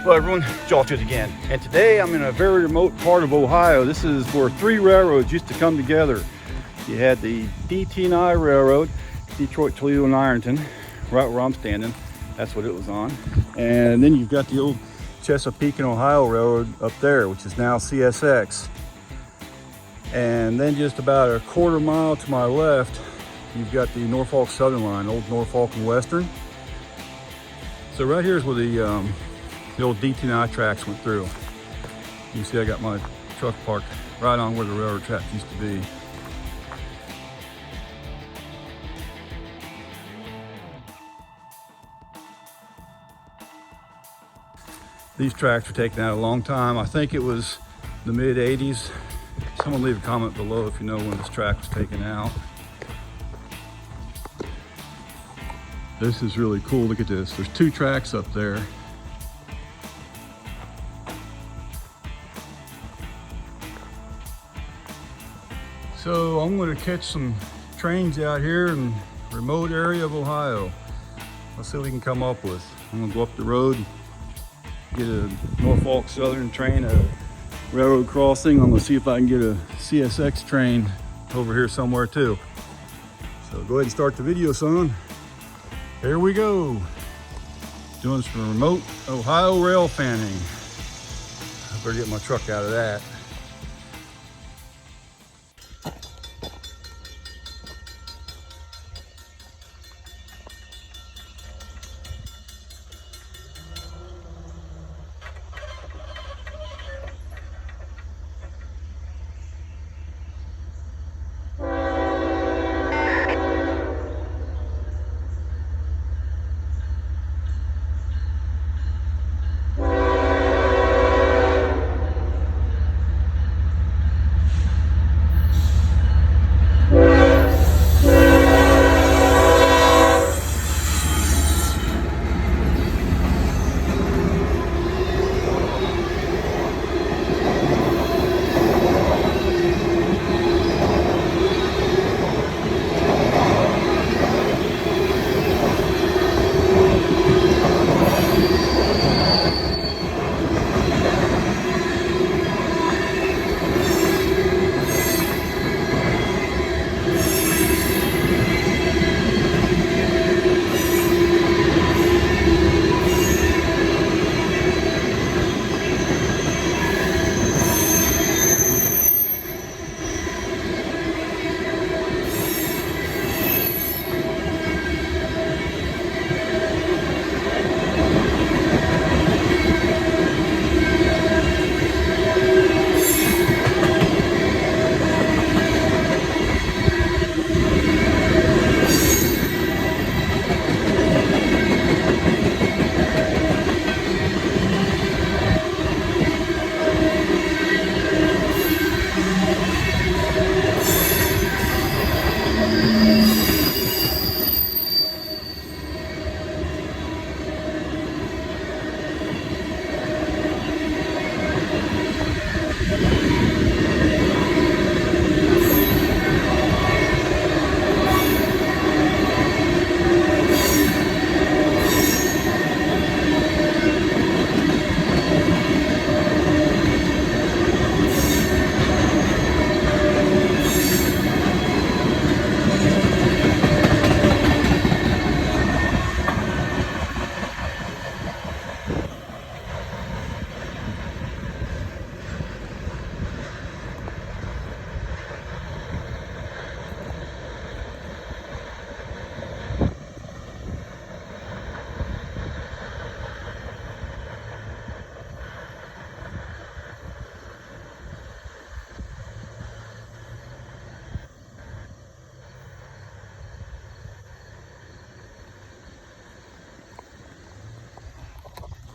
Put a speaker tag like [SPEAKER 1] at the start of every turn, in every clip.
[SPEAKER 1] Hello everyone, Josh again, and today I'm in a very remote part of Ohio. This is where three railroads used to come together. You had the DT&I Railroad, Detroit, Toledo, and Ironton, right where I'm standing. That's what it was on. And then you've got the old Chesapeake and Ohio Railroad up there, which is now CSX. And then just about a quarter mile to my left, you've got the Norfolk Southern line, old Norfolk and Western. So right here is where the old DT&I tracks went through. You can see I got my truck parked right on where the railroad track used to be. These tracks were taken out a long time. I think it was the mid 80s. Someone leave a comment below if you know when this track was taken out. This is really cool. Look at this. There's two tracks up there. So I'm going to catch some trains out here in a remote area of Ohio. Let's see what we can come up with. I'm going to go up the road, get a Norfolk Southern train, a railroad crossing. I'm going to see if I can get a CSX train over here somewhere too. So go ahead and start the video, son. Here we go. Doing some remote Ohio rail fanning. I better get my truck out of that.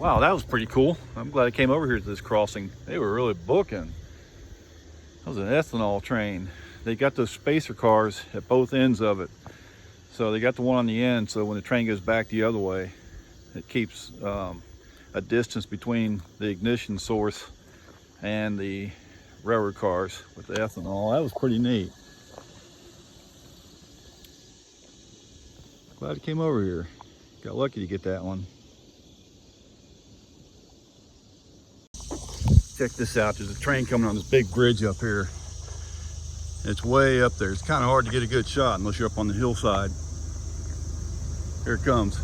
[SPEAKER 1] Wow, that was pretty cool. I'm glad I came over here to this crossing. They were really booking. That was an ethanol train. They got those spacer cars at both ends of it. So they got the one on the end, so when the train goes back the other way, it keeps a distance between the ignition source and the railroad cars with the ethanol. That was pretty neat. Glad I came over here. Got lucky to get that one. Check this out. There's a train coming on this big bridge up here. It's way up there. It's kind of hard to get a good shot unless you're up on the hillside. Here it comes.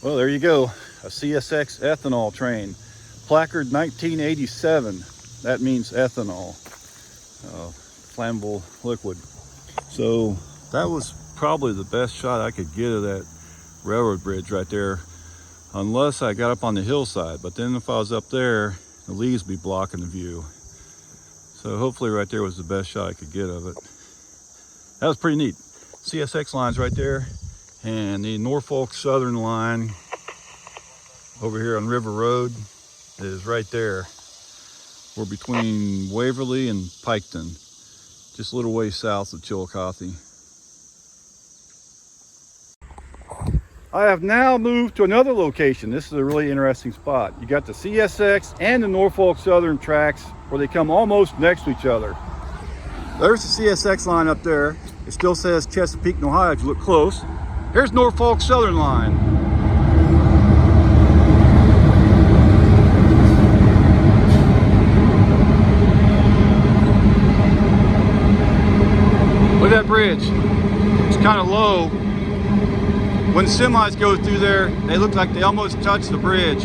[SPEAKER 1] Well, there you go, a CSX ethanol train. Placard 1987, that means ethanol, flammable liquid. So that was probably the best shot I could get of that railroad bridge right there, unless I got up on the hillside. But then if I was up there, the leaves would be blocking the view. So hopefully right there was the best shot I could get of it. That was pretty neat. CSX line's right there, and the Norfolk Southern line over here on River Road is right there. We're between Waverly and Piketon, just a little way south of Chillicothe. I have now moved to another location. This is a really interesting spot. You got the CSX and the Norfolk Southern tracks where they come almost next to each other. There's the CSX line up there. It still says Chesapeake and Ohio if you look close. Here's Norfolk Southern line. Look at that bridge. It's kind of low. When semis go through there, they look like they almost touch the bridge.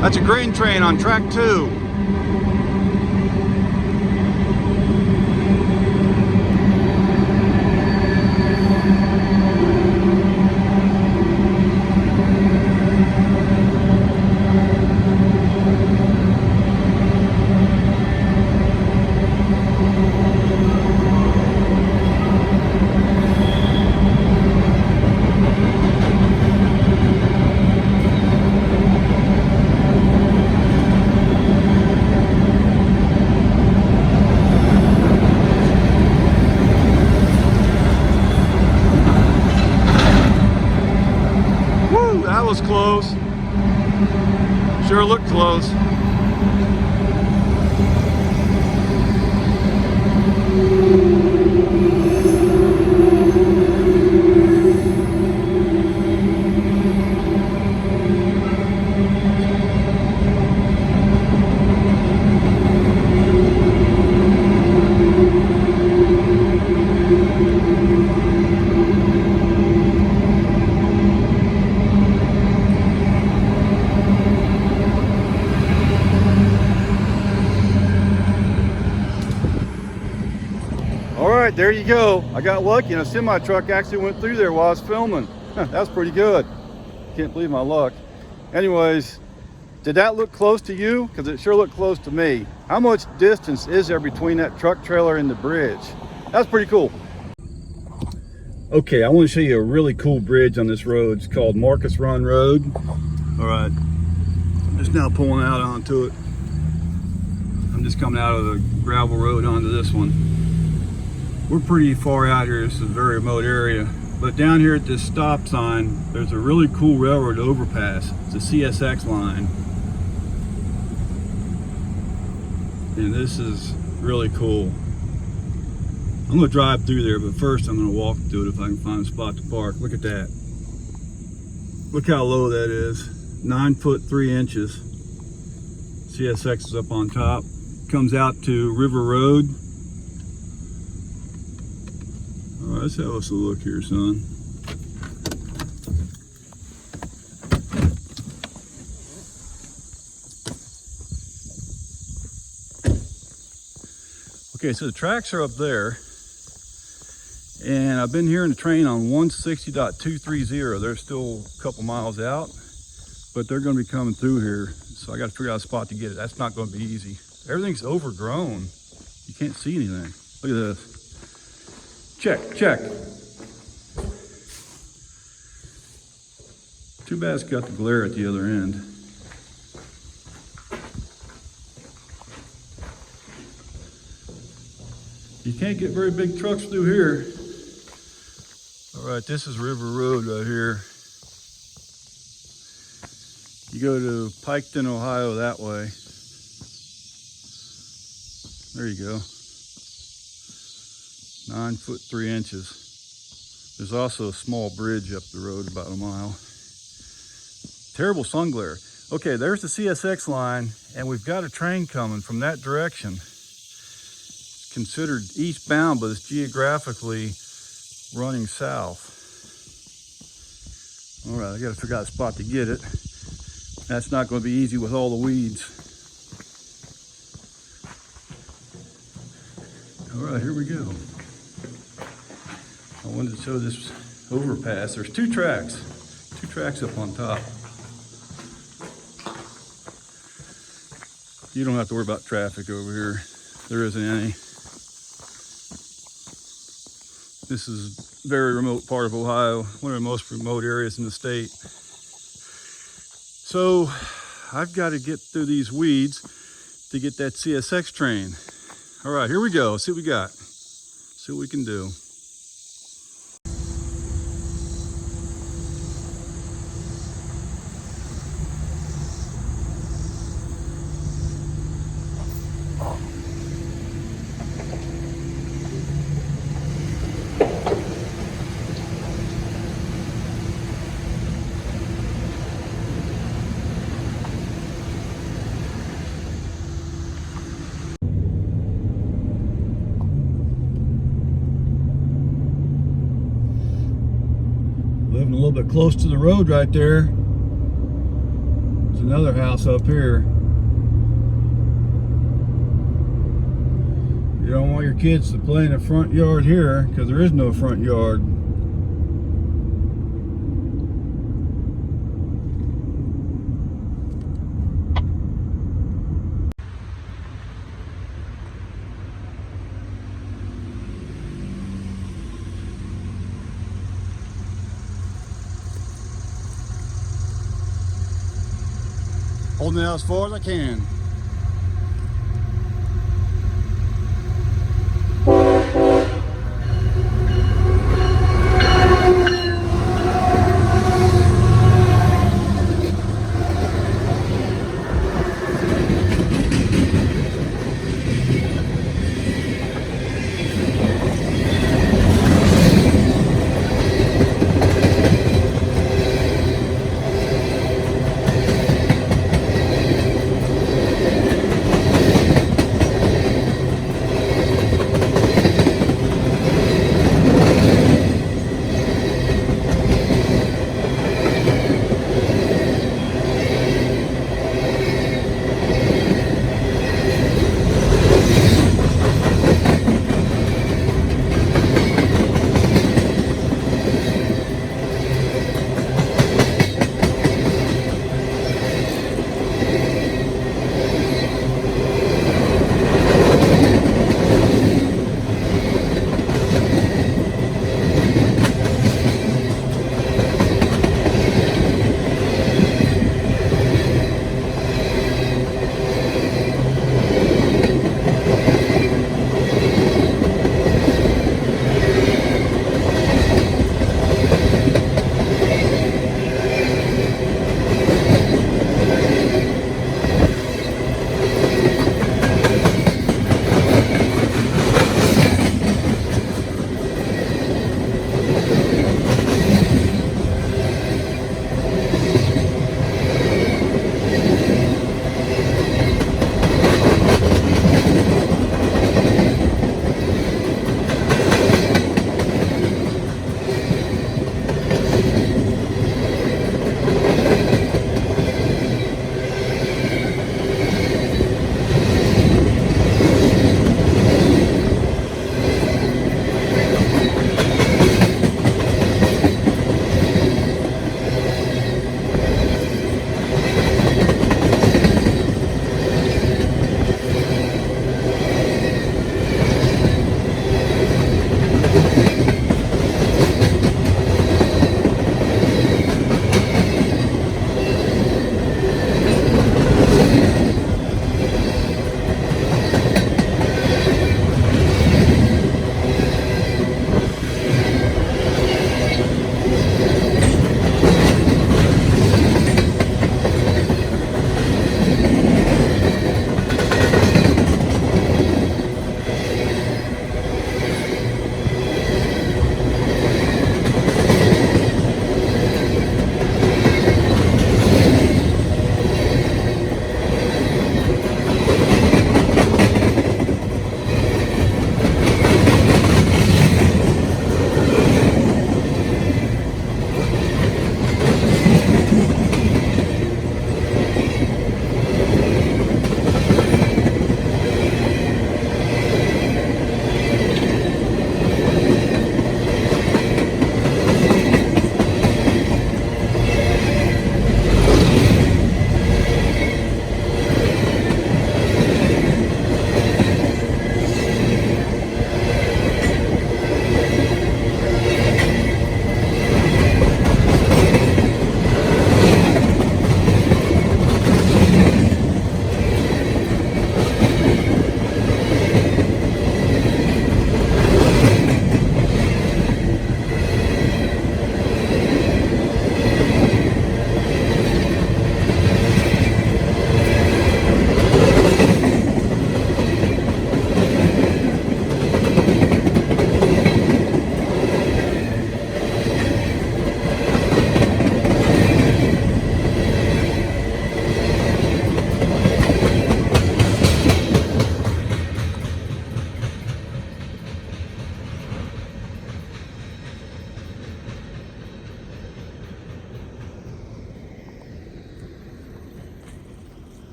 [SPEAKER 1] That's a grain train on track 2. That was close. Sure looked close. Alright, there you go. I got lucky and a semi truck actually went through there while I was filming. That was pretty good. Can't believe my luck. Anyways, did that look close to you? Because it sure looked close to me. How much distance is there between that truck trailer and the bridge? That's pretty cool. Okay, I want to show you a really cool bridge on this road. It's called Marcus Run Road. Alright, I'm just now pulling out onto it. I'm just coming out of the gravel road onto this one. We're pretty far out here. This is a very remote area. But down here at this stop sign, there's a really cool railroad overpass. It's a CSX line. And this is really cool. I'm gonna drive through there, but first I'm gonna walk through it if I can find a spot to park. Look at that. Look how low that is. 9 foot 3 inches. CSX is up on top. Comes out to River Road. All right, let's have us a look here, son. Okay, so the tracks are up there. And I've been hearing the train on 160.230. They're still a couple miles out, but they're going to be coming through here. So I got to figure out a spot to get it. That's not going to be easy. Everything's overgrown. You can't see anything. Look at this. Check, check. Too bad it's got the glare at the other end. You can't get very big trucks through here. All right, this is River Road right here. You go to Piketon, Ohio that way. There you go. 9 foot 3 inches. There's also a small bridge up the road about a mile. Terrible sun glare. Okay, there's the CSX line, and we've got a train coming from that direction. It's considered eastbound, but it's geographically running south. All right, I gotta figure out a spot to get it. That's not gonna be easy with all the weeds. All right, here we go. I wanted to show this overpass. There's two tracks up on top. You don't have to worry about traffic over here. There isn't any. This is a very remote part of Ohio, one of the most remote areas in the state. So I've got to get through these weeds to get that CSX train. All right, here we go. Let's see what we got. See what we can do. Living a little bit close to the road right there. There's another house up here. You don't want your kids to play in the front yard here because there is no front yard. Holding it out as far as I can.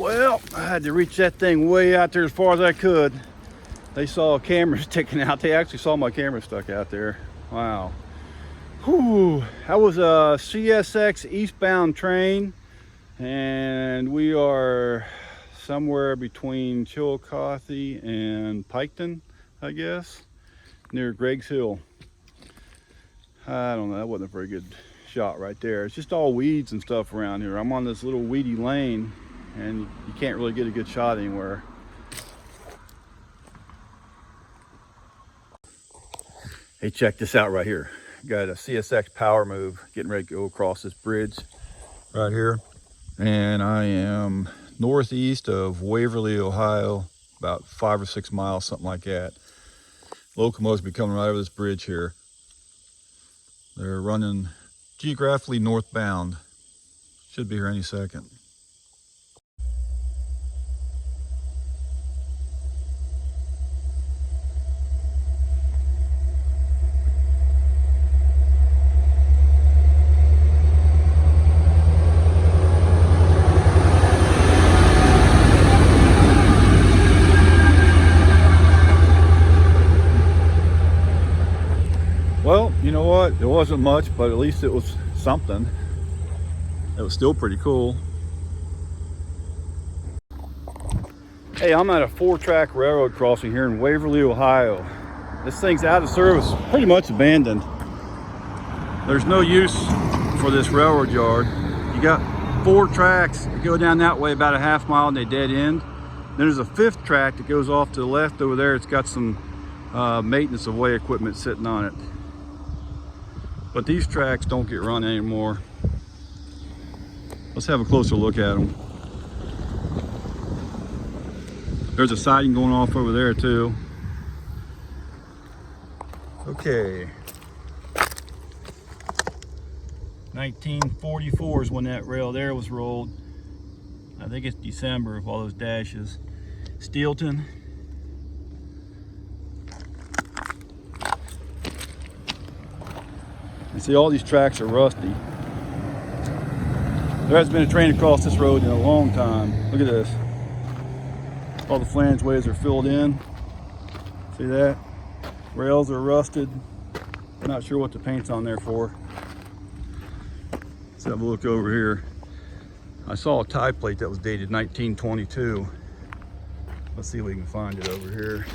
[SPEAKER 1] Well, I had to reach that thing way out there as far as I could. They saw a camera sticking out. They actually saw my camera stuck out there. Wow. Whew. That was a CSX eastbound train, and we are somewhere between Chillicothe and Piketon, I guess, near Greg's Hill. I don't know, that wasn't a very good shot right there. It's just all weeds and stuff around here. I'm on this little weedy lane, and you can't really get a good shot anywhere. Hey, check this out right here. Got a CSX power move getting ready to go across this bridge right here. And I am northeast of Waverly, Ohio, about 5 or 6 miles, something like that. Locomotives be coming right over this bridge here. They're running geographically northbound. Should be here any second. Well, you know what? It wasn't much, but at least it was something. It was still pretty cool. Hey, I'm at a 4-track railroad crossing here in Waverly, Ohio. This thing's out of service, pretty much abandoned. There's no use for this railroad yard. You got 4 tracks that go down that way about a half mile and they dead end. Then there's a 5th track that goes off to the left over there. It's got some maintenance of way equipment sitting on it. But these tracks don't get run anymore. Let's have a closer look at them. There's a siding going off over there too. Okay. 1944 is when that rail there was rolled. I think it's December of all those dashes. Steelton. You see all these tracks are rusty. There hasn't been a train across this road in a long time. Look at this. All the flange ways are filled in. See that? Rails are rusted. Not sure what the paint's on there for. Let's have a look over here. I saw a tie plate that was dated 1922. Let's see if we can find it over here.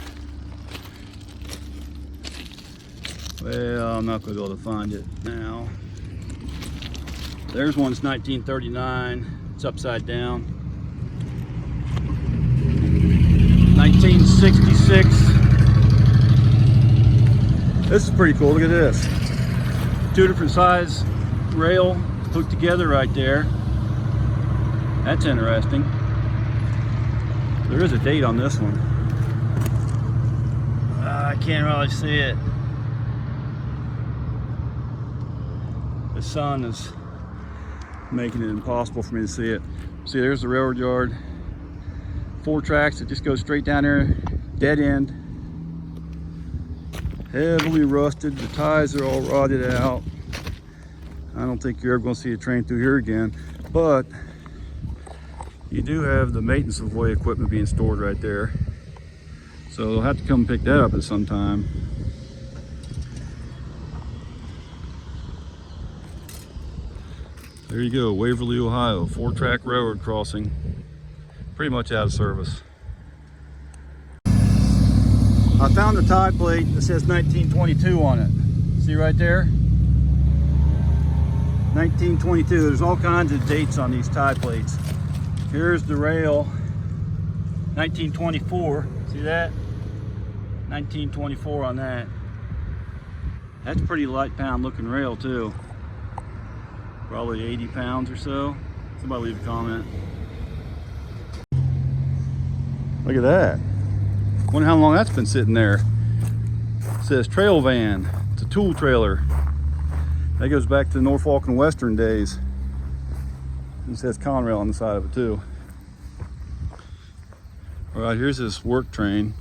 [SPEAKER 1] Well, I'm not going to be able to find it now. There's one that's 1939. It's upside down. 1966. This is pretty cool. Look at this. 2 different size rail hooked together right there. That's interesting. There is a date on this one. I can't really see it. The sun is making it impossible for me to see it. See, there's the railroad yard. 4 tracks that just go straight down there, dead end. Heavily rusted. The ties are all rotted out. I don't think you're ever going to see a train through here again, but you do have the maintenance of way equipment being stored right there. So they'll have to come pick that up at some time. There you go, Waverly, Ohio, 4-track railroad crossing. Pretty much out of service. I found a tie plate that says 1922 on it. See right there? 1922. There's all kinds of dates on these tie plates. Here's the rail, 1924. See that? 1924 on that. That's pretty light pound looking rail too. Probably 80 pounds or so. Somebody leave a comment. Look at that. Wonder how long that's been sitting there. It says trail van. It's a tool trailer. That goes back to the Norfolk and Western days. It says Conrail on the side of it too. All right, here's this work train.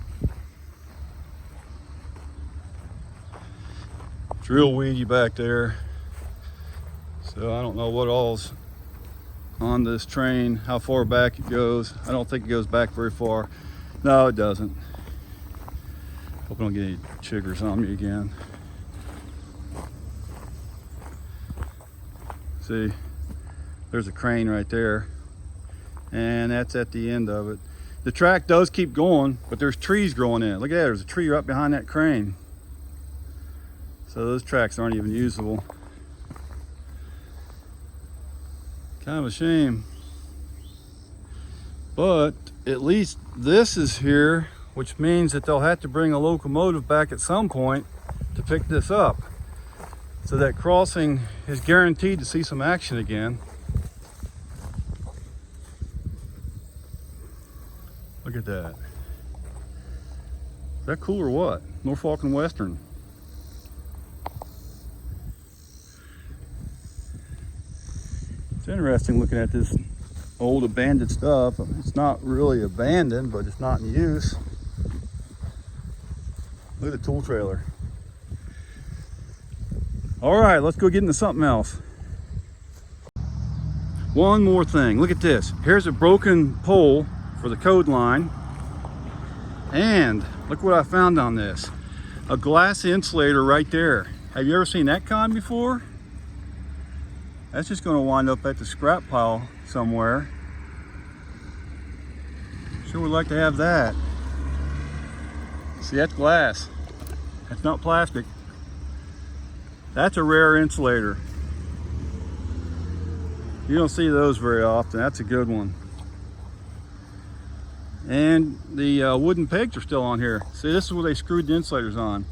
[SPEAKER 1] It's real weedy back there. So I don't know what all's on this train, how far back it goes. I don't think it goes back very far. No, it doesn't. Hope I don't get any chiggers on me again. See, there's a crane right there, and that's at the end of it. The track does keep going, but there's trees growing in it. Look at that, there's a tree right behind that crane. So those tracks aren't even usable. Kind of a shame. But at least this is here, which means that they'll have to bring a locomotive back at some point to pick this up. So that crossing is guaranteed to see some action again. Look at that. Is that cool or what? Norfolk and Western. It's interesting looking at this old abandoned stuff. It's not really abandoned, but it's not in use. Look at the tool trailer. All right, let's go get into something else. One more thing, look at this. Here's a broken pole for the code line. And look what I found on this. A glass insulator right there. Have you ever seen that kind before? That's just going to wind up at the scrap pile somewhere. Sure would like to have that. See, that's glass. That's not plastic. That's a rare insulator. You don't see those very often. That's a good one. And the wooden pegs are still on here. See, this is where they screwed the insulators on.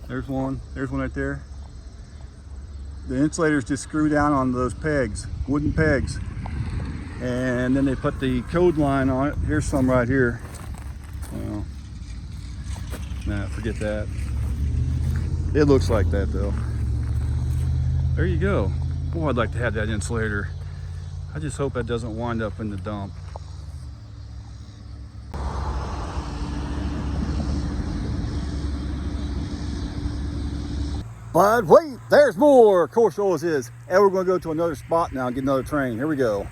[SPEAKER 1] There's one right there. The insulators just screw down on those pegs, wooden pegs. And then they put the code line on it. Here's some right here. Well, nah, forget that. It looks like that though. There you go. Boy, I'd like to have that insulator. I just hope that doesn't wind up in the dump. But wait, there's more. Of course, always is. And we're going to go to another spot now and get another train. Here we go.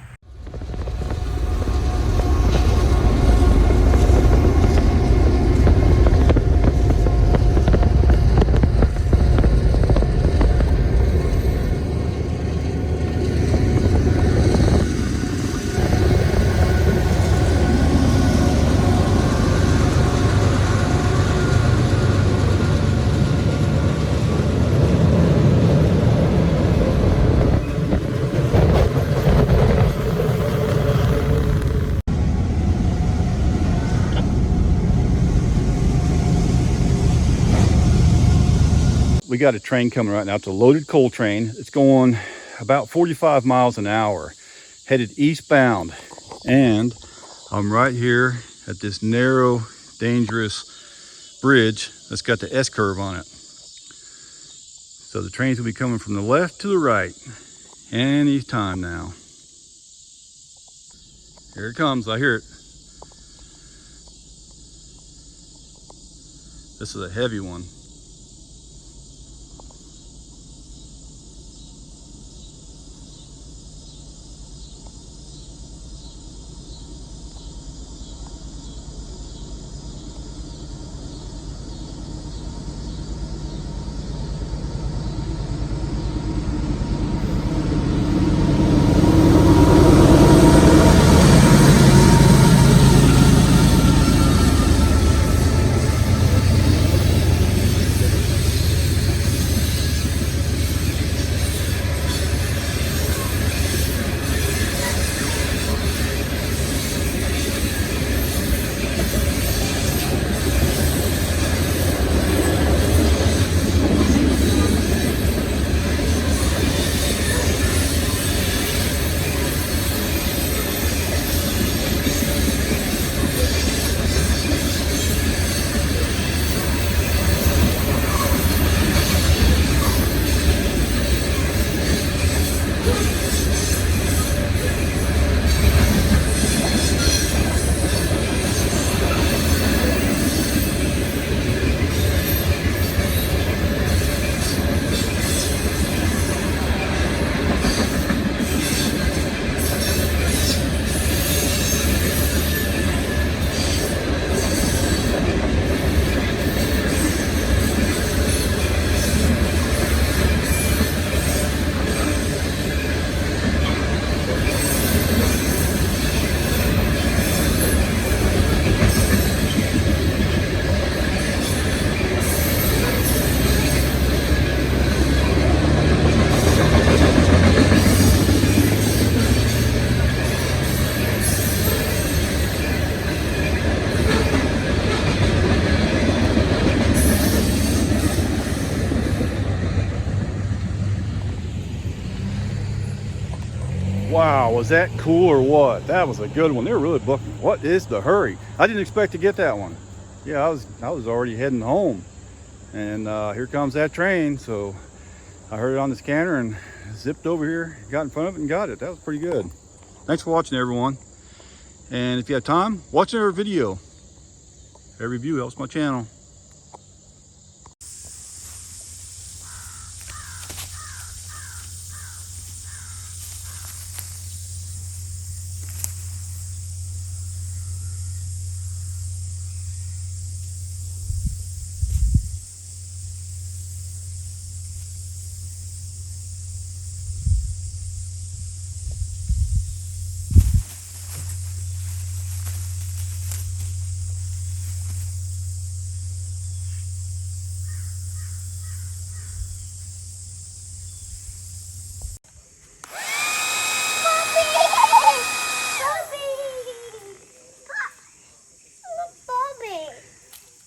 [SPEAKER 1] We got a train coming right now. It's a loaded coal train. It's going about 45 miles an hour, headed eastbound. And I'm right here at this narrow, dangerous bridge that's got the S-curve on it. So the trains will be coming from the left to the right any time now. Here it comes, I hear it. This is a heavy one. Wow, was that cool or what? That was a good one. They were really booking. What is the hurry? I didn't expect to get that one. Yeah, I was already heading home, and here comes that train. So I heard it on the scanner and zipped over here, got in front of it and got it. That was pretty good. Thanks for watching, everyone. And if you have time, watch our video. Every view helps my channel.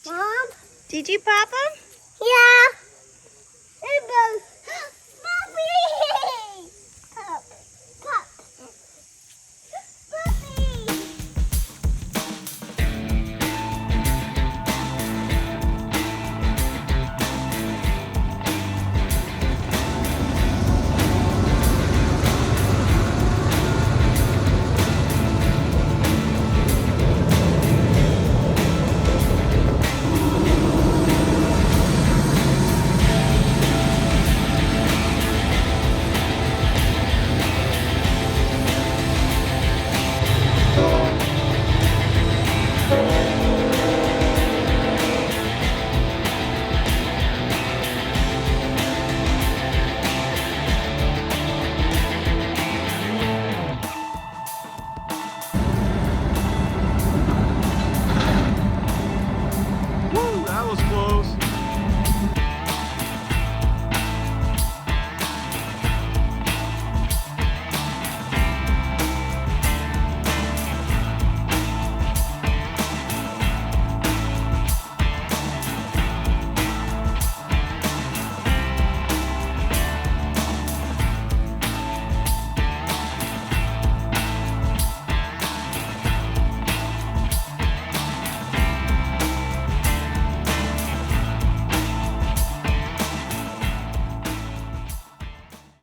[SPEAKER 2] Mom? Did you, Papa?